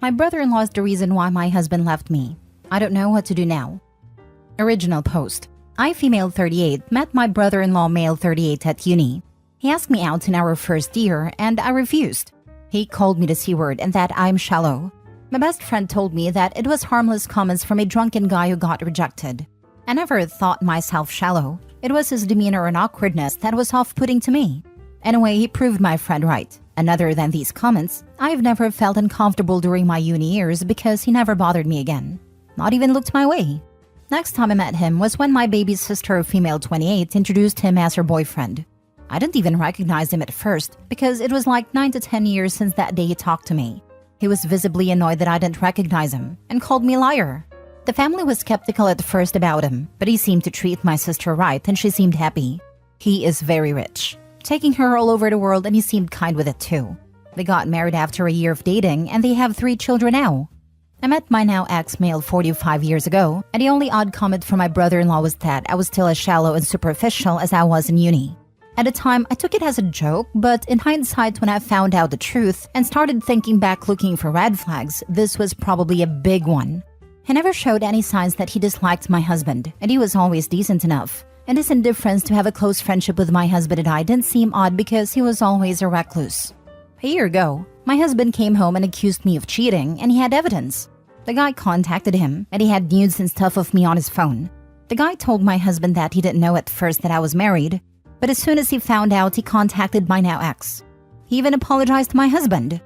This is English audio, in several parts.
My brother-in-law is the reason why my husband left me. I don't know what to do now. Original post. I, female 38, met my brother-in-law, male 38, at uni. He asked me out in our first year, and I refused. He called me the C-word and that I'm shallow. My best friend told me that it was harmless comments from a drunken guy who got rejected. I never thought myself shallow. It was his demeanor and awkwardness that was off-putting to me. Anyway, he proved my friend right. And other than these comments, I've never felt uncomfortable during my uni years because he never bothered me again. Not even looked my way. Next time I met him was when my baby's sister, female 28, introduced him as her boyfriend. I didn't even recognize him at first because it was like 9 to 10 years since that day he talked to me. He was visibly annoyed that I didn't recognize him and called me a liar. The family was skeptical at first about him, but he seemed to treat my sister right and she seemed happy. He is very rich, taking her all over the world, and he seemed kind with it too. They got married after a year of dating and they have 3 children now. I met my now ex, male 45 years ago, and the only odd comment from my brother-in-law was that I was still as shallow and superficial as I was in uni. At the time, I took it as a joke, but in hindsight, when I found out the truth and started thinking back looking for red flags, this was probably a big one. He never showed any signs that he disliked my husband, and he was always decent enough. And his indifference to have a close friendship with my husband and I didn't seem odd because he was always a recluse. A year ago, my husband came home and accused me of cheating, and he had evidence. The guy contacted him, and he had nudes and stuff of me on his phone. The guy told my husband that he didn't know at first that I was married, but as soon as he found out, he contacted my now ex. He even apologized to my husband.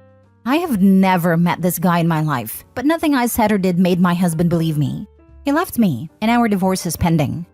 I have never met this guy in my life, but nothing I said or did made my husband believe me. He left me, and our divorce is pending.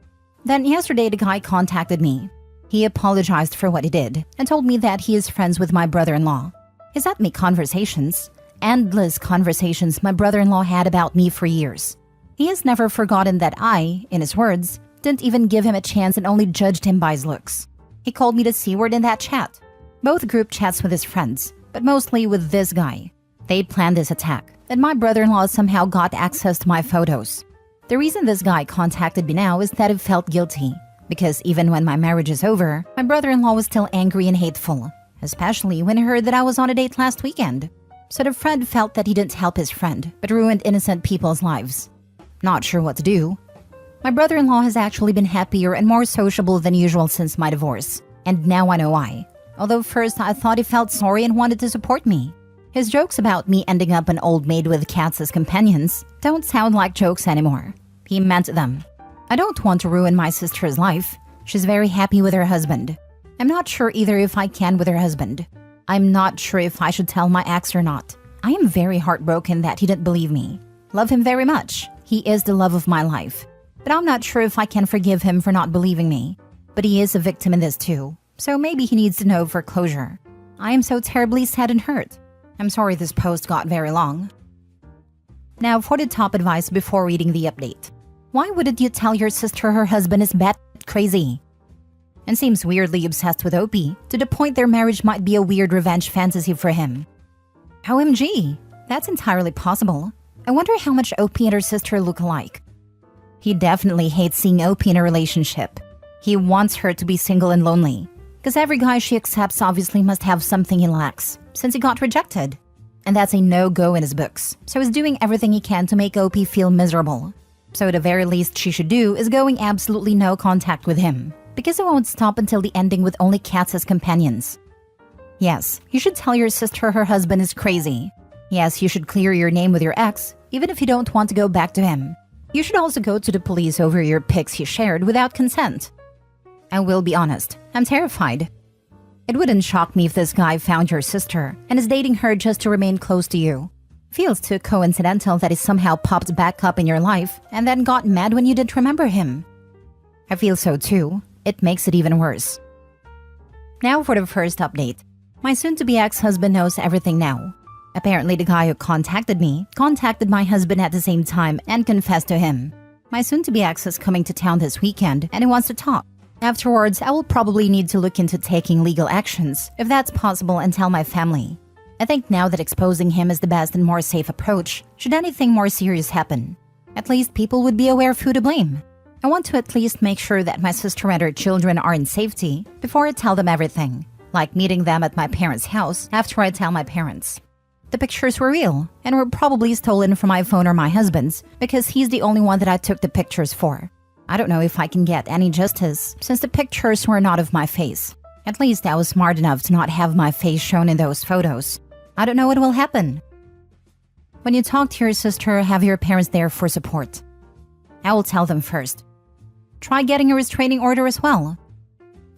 Then yesterday, the guy contacted me. He apologized for what he did and told me that he is friends with my brother-in-law. He sent me conversations, endless conversations my brother-in-law had about me for years. He has never forgotten that I, in his words, didn't even give him a chance and only judged him by his looks. He called me the C-word in that chat. Both group chats with his friends, but mostly with this guy. They planned this attack, and my brother-in-law somehow got access to my photos. The reason this guy contacted me now is that he felt guilty, because even when my marriage is over, my brother-in-law was still angry and hateful, especially when he heard that I was on a date last weekend. So the friend felt that he didn't help his friend, but ruined innocent people's lives. Not sure what to do. My brother-in-law has actually been happier and more sociable than usual since my divorce, and now I know why. Although first I thought he felt sorry and wanted to support me. His jokes about me ending up an old maid with cats as companions don't sound like jokes anymore. He meant them. I don't want to ruin my sister's life. She's very happy with her husband. I'm not sure either if I can with her husband. I'm not sure if I should tell my ex or not. I am very heartbroken that he didn't believe me. Love him very much. He is the love of my life. But I'm not sure if I can forgive him for not believing me. But he is a victim in this too. So maybe he needs to know for closure. I am so terribly sad and hurt. I'm sorry this post got very long. Now for the top advice before reading the update. Why wouldn't you tell your sister her husband is bat crazy? And seems weirdly obsessed with Opie, to the point their marriage might be a weird revenge fantasy for him. OMG, that's entirely possible. I wonder how much Opie and her sister look alike. He definitely hates seeing Opie in a relationship. He wants her to be single and lonely, because every guy she accepts obviously must have something he lacks, since he got rejected. And that's a no-go in his books, so he's doing everything he can to make Opie feel miserable. So the very least she should do is going absolutely no contact with him, because it won't stop until the ending with only cats as companions. Yes, you should tell your sister her husband is crazy. Yes, you should clear your name with your ex, even if you don't want to go back to him. You should also go to the police over your pics he shared without consent. I will be honest, I'm terrified. It wouldn't shock me if this guy found your sister and is dating her just to remain close to you. Feels too coincidental that he somehow popped back up in your life and then got mad when you didn't remember him. I feel so too. It makes it even worse. Now for the first update. My soon-to-be ex-husband knows everything now. Apparently the guy who contacted me contacted my husband at the same time and confessed to him. My soon-to-be ex is coming to town this weekend and he wants to talk. Afterwards, I will probably need to look into taking legal actions, if that's possible, and tell my family. I think now that exposing him is the best and more safe approach, should anything more serious happen. At least people would be aware of who to blame. I want to at least make sure that my sister and her children are in safety before I tell them everything, like meeting them at my parents' house after I tell my parents. The pictures were real and were probably stolen from my phone or my husband's because he's the only one that I took the pictures for. I don't know if I can get any justice since the pictures were not of my face. At least I was smart enough to not have my face shown in those photos. I don't know what will happen. When you talk to your sister, have your parents there for support. I will tell them first. Try getting a restraining order as well.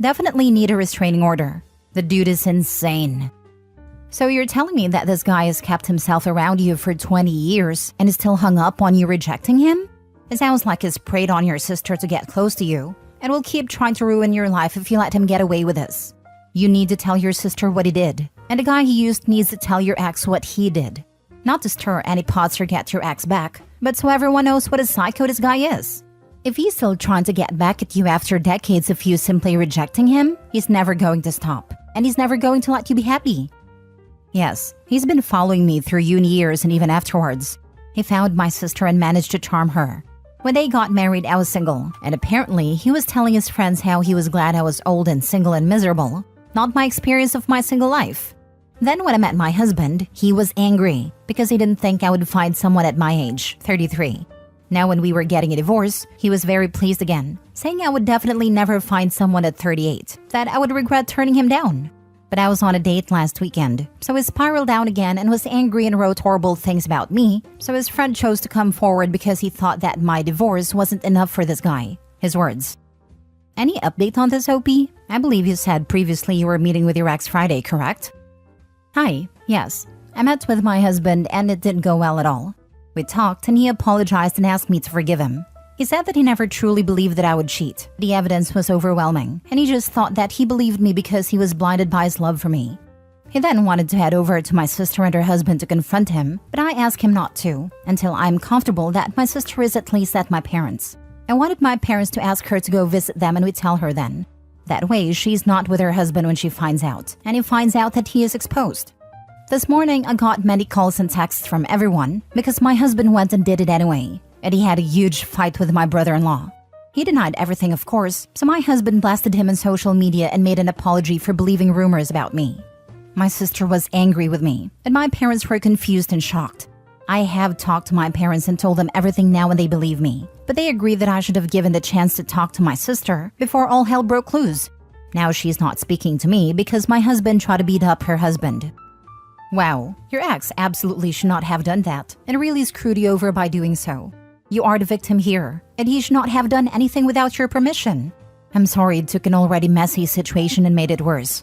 Definitely need a restraining order. The dude is insane. So you're telling me that this guy has kept himself around you for 20 years and is still hung up on you rejecting him? It sounds like he's preyed on your sister to get close to you and will keep trying to ruin your life if you let him get away with this. You need to tell your sister what he did, and the guy he used needs to tell your ex what he did. Not to stir any pots or get your ex back, but so everyone knows what a psycho this guy is. If he's still trying to get back at you after decades of you simply rejecting him, he's never going to stop, and he's never going to let you be happy. Yes, he's been following me through uni years and even afterwards. He found my sister and managed to charm her. When they got married, I was single, and apparently he was telling his friends how he was glad I was old and single and miserable, not my experience of my single life. Then when I met my husband, he was angry because he didn't think I would find someone at my age, 33. Now when we were getting a divorce, he was very pleased again, saying I would definitely never find someone at 38, that I would regret turning him down. But I was on a date last weekend, so he spiraled down again and was angry and wrote horrible things about me, so his friend chose to come forward because he thought that my divorce wasn't enough for this guy. His words. Any update on this, OP? I believe you said previously you were meeting with your ex Friday, correct? Hi, yes. I met with my husband and it didn't go well at all. We talked and he apologized and asked me to forgive him. He said that he never truly believed that I would cheat. The evidence was overwhelming, and he just thought that he believed me because he was blinded by his love for me. He then wanted to head over to my sister and her husband to confront him, but I asked him not to, until I'm comfortable that my sister is at least at my parents'. I wanted my parents to ask her to go visit them and we tell her then. That way, she's not with her husband when she finds out, and he finds out that he is exposed. This morning, I got many calls and texts from everyone because my husband went and did it anyway. And he had a huge fight with my brother-in-law. He denied everything, of course, so my husband blasted him on social media and made an apology for believing rumors about me. My sister was angry with me, and my parents were confused and shocked. I have talked to my parents and told them everything now and they believe me, but they agree that I should have given the chance to talk to my sister before all hell broke loose. Now she's not speaking to me because my husband tried to beat up her husband. Wow, your ex absolutely should not have done that and really screwed you over by doing so. You are the victim here, and he should not have done anything without your permission. I'm sorry it took an already messy situation and made it worse.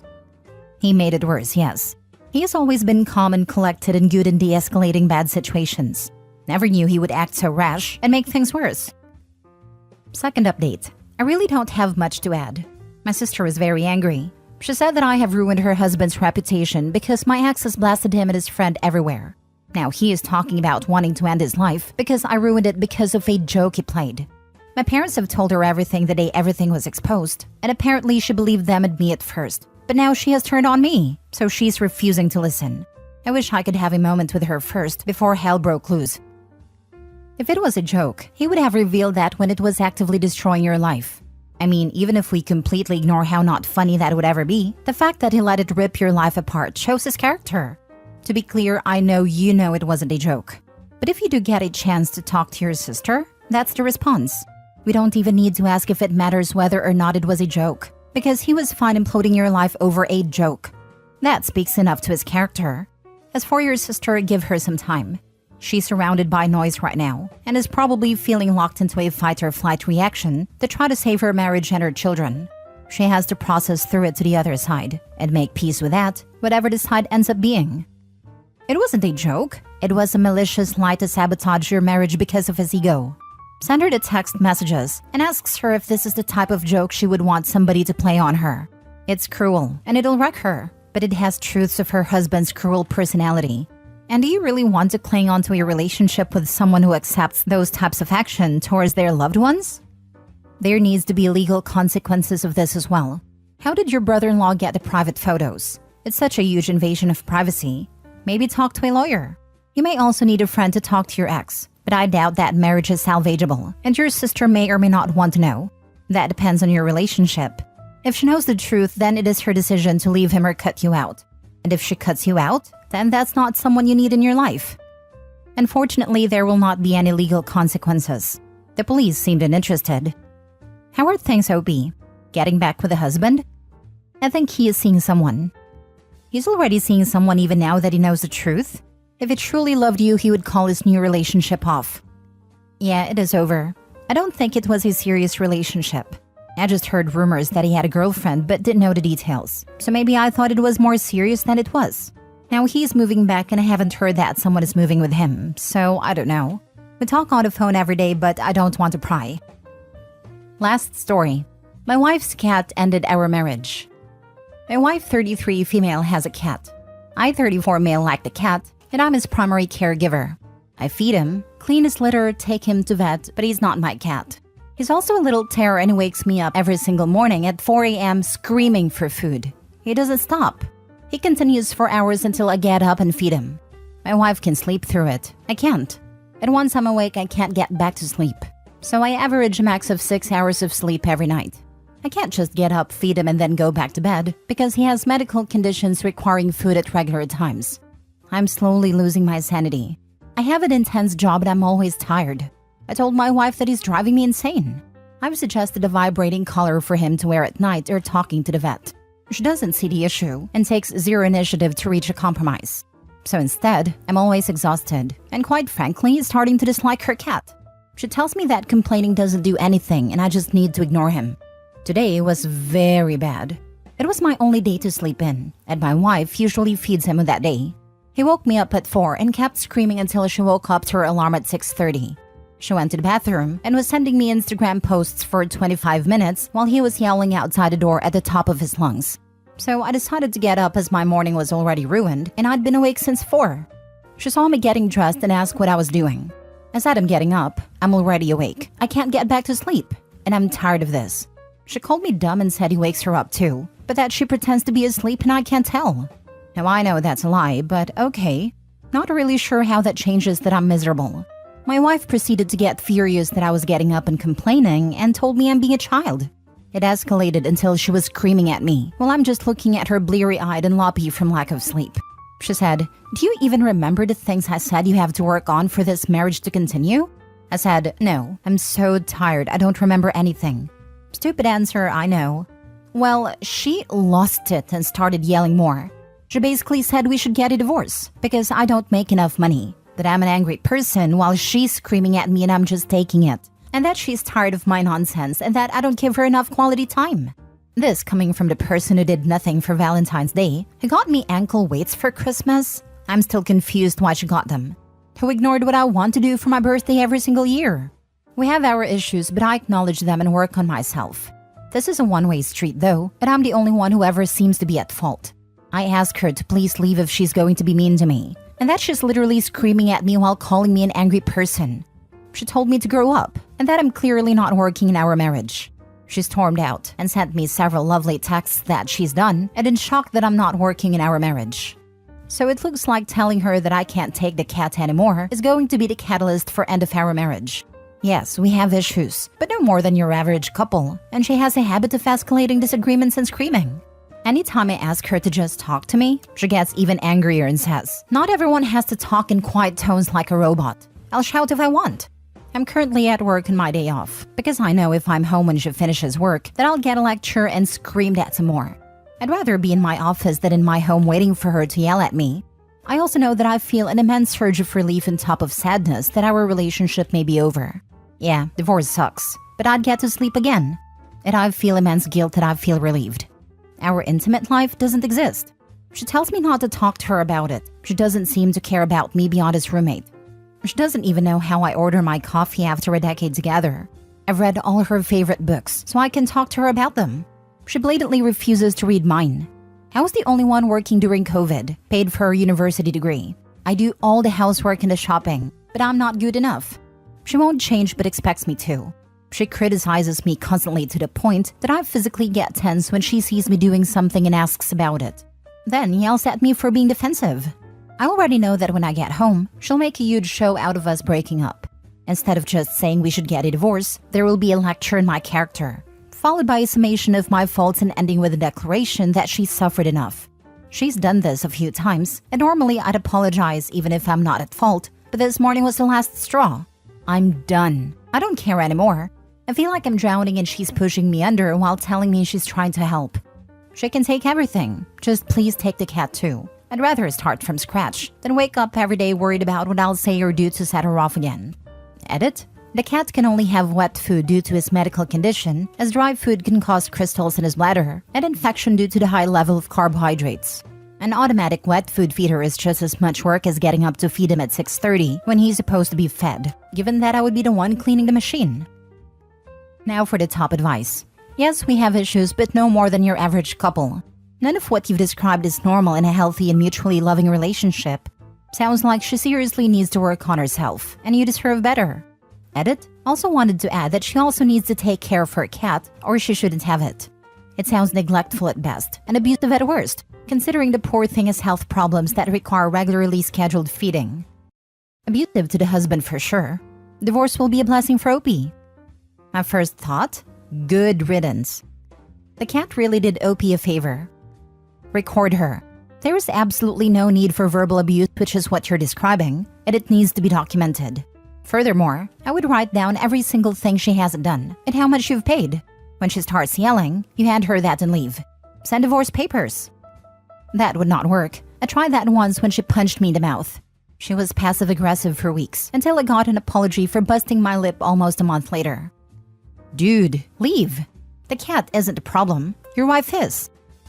He made it worse, yes. He has always been calm and collected and good in de-escalating bad situations. Never knew he would act so rash and make things worse. Second update. I really don't have much to add. My sister was very angry. She said that I have ruined her husband's reputation because my ex has blasted him and his friend everywhere. Now he is talking about wanting to end his life because I ruined it because of a joke he played. My parents have told her everything the day everything was exposed, and apparently she believed them and me at first. But now she has turned on me, so she's refusing to listen. I wish I could have a moment with her first before hell broke loose. If it was a joke, he would have revealed that when it was actively destroying your life. I mean, even if we completely ignore how not funny that would ever be, the fact that he let it rip your life apart shows his character. To be clear, I know you know it wasn't a joke. But if you do get a chance to talk to your sister, that's the response. We don't even need to ask if it matters whether or not it was a joke, because he was fine imploding your life over a joke. That speaks enough to his character. As for your sister, give her some time. She's surrounded by noise right now, and is probably feeling locked into a fight-or-flight reaction to try to save her marriage and her children. She has to process through it to the other side, and make peace with that, whatever the side ends up being. It wasn't a joke. It was a malicious lie to sabotage your marriage because of his ego. Send her the text messages and asks her if this is the type of joke she would want somebody to play on her. It's cruel and it'll wreck her, but it has truths of her husband's cruel personality. And do you really want to cling onto a relationship with someone who accepts those types of action towards their loved ones? There needs to be legal consequences of this as well. How did your brother-in-law get the private photos? It's such a huge invasion of privacy. Maybe talk to a lawyer. You may also need a friend to talk to your ex, but I doubt that marriage is salvageable, and your sister may or may not want to know. That depends on your relationship. If she knows the truth, then it is her decision to leave him or cut you out. And if she cuts you out, then that's not someone you need in your life. Unfortunately, there will not be any legal consequences. The police seemed uninterested. How are things, OP? Getting back with the husband? I think he is seeing someone. He's already seeing someone even now that he knows the truth. If he truly loved you, he would call his new relationship off. Yeah, it is over. I don't think it was a serious relationship. I just heard rumors that he had a girlfriend but didn't know the details. So maybe I thought it was more serious than it was. Now he's moving back and I haven't heard that someone is moving with him, so I don't know. We talk on the phone every day, but I don't want to pry. Last story. My wife's cat ended our marriage. My wife, 33, female, has a cat. I, 34, male, like the cat, and I'm his primary caregiver. I feed him, clean his litter, take him to vet, but he's not my cat. He's also a little terror and wakes me up every single morning at 4 a.m. screaming for food. He doesn't stop. He continues for hours until I get up and feed him. My wife can sleep through it. I can't. And once I'm awake, I can't get back to sleep. So I average a max of 6 hours of sleep every night. I can't just get up, feed him, and then go back to bed because he has medical conditions requiring food at regular times. I'm slowly losing my sanity. I have an intense job and I'm always tired. I told my wife that he's driving me insane. I've suggested a vibrating collar for him to wear at night or talking to the vet. She doesn't see the issue and takes zero initiative to reach a compromise. So instead, I'm always exhausted and quite frankly starting to dislike her cat. She tells me that complaining doesn't do anything and I just need to ignore him. Today was very bad. It was my only day to sleep in, and my wife usually feeds him on that day. He woke me up at 4 and kept screaming until she woke up to her alarm at 6:30. She went to the bathroom and was sending me Instagram posts for 25 minutes while he was yelling outside the door at the top of his lungs. So I decided to get up as my morning was already ruined and I'd been awake since 4. She saw me getting dressed and asked what I was doing. I said I'm getting up. I'm already awake. I can't get back to sleep. And I'm tired of this. She called me dumb and said he wakes her up too, but that she pretends to be asleep and I can't tell. Now I know that's a lie, but okay. Not really sure how that changes that I'm miserable. My wife proceeded to get furious that I was getting up and complaining and told me I'm being a child. It escalated until she was screaming at me while I'm just looking at her bleary-eyed and loppy from lack of sleep. She said, "Do you even remember the things I said you have to work on for this marriage to continue?" I said, "No, I'm so tired, I don't remember anything." Stupid answer, I know. Well, she lost it and started yelling more. She basically said we should get a divorce because I don't make enough money, that I'm an angry person while she's screaming at me and I'm just taking it, and that she's tired of my nonsense and that I don't give her enough quality time. This coming from the person who did nothing for Valentine's Day, who got me ankle weights for Christmas. I'm still confused why she got them. Who ignored what I want to do for my birthday every single year. We have our issues, but I acknowledge them and work on myself. This is a one-way street though, and I'm the only one who ever seems to be at fault. I ask her to please leave if she's going to be mean to me, and that she's literally screaming at me while calling me an angry person. She told me to grow up, and that I'm clearly not working in our marriage. She stormed out and sent me several lovely texts that she's done, and in shock that I'm not working in our marriage. So it looks like telling her that I can't take the cat anymore is going to be the catalyst for end of our marriage. Yes, we have issues, but no more than your average couple, and she has a habit of escalating disagreements and screaming. Anytime I ask her to just talk to me, she gets even angrier and says, "Not everyone has to talk in quiet tones like a robot. I'll shout if I want." I'm currently at work on my day off, because I know if I'm home when she finishes work, that I'll get a lecture and screamed at some more. I'd rather be in my office than in my home waiting for her to yell at me. I also know that I feel an immense surge of relief on top of sadness that our relationship may be over. Yeah, divorce sucks, but I'd get to sleep again. And I feel immense guilt that I feel relieved. Our intimate life doesn't exist. She tells me not to talk to her about it. She doesn't seem to care about me beyond as roommate. She doesn't even know how I order my coffee after a decade together. I've read all her favorite books, so I can talk to her about them. She blatantly refuses to read mine. I was the only one working during COVID, paid for her university degree. I do all the housework and the shopping, but I'm not good enough. She won't change but expects me to. She criticizes me constantly to the point that I physically get tense when she sees me doing something and asks about it. Then yells at me for being defensive. I already know that when I get home, she'll make a huge show out of us breaking up. Instead of just saying we should get a divorce, there will be a lecture in my character, followed by a summation of my faults and ending with a declaration that she's suffered enough. She's done this a few times, and normally I'd apologize even if I'm not at fault, but this morning was the last straw. I'm done. I don't care anymore. I feel like I'm drowning and she's pushing me under while telling me she's trying to help. She can take everything. Just please take the cat too. I'd rather start from scratch than wake up every day worried about what I'll say or do to set her off again. Edit. The cat can only have wet food due to his medical condition, as dry food can cause crystals in his bladder and infection due to the high level of carbohydrates. An automatic wet food feeder is just as much work as getting up to feed him at 6:30 when he's supposed to be fed, given that I would be the one cleaning the machine. Now for the top advice. Yes, we have issues, but no more than your average couple. None of what you've described is normal in a healthy and mutually loving relationship. Sounds like she seriously needs to work on herself, and you deserve better. Edit. Also wanted to add that she also needs to take care of her cat, or she shouldn't have it. It sounds neglectful at best, and abusive at worst, considering the poor thing has health problems that require regularly scheduled feeding. Abusive to the husband for sure. Divorce will be a blessing for Opie. My first thought? Good riddance. The cat really did Opie a favor. Record her. There is absolutely no need for verbal abuse, which is what you're describing, and it needs to be documented. Furthermore, I would write down every single thing she hasn't done and how much you've paid. When she starts yelling, you hand her that and leave. Send divorce papers. That would not work. I tried that once when she punched me in the mouth. She was passive-aggressive for weeks until I got an apology for busting my lip almost a month later. Dude, leave. The cat isn't a problem. Your wife is.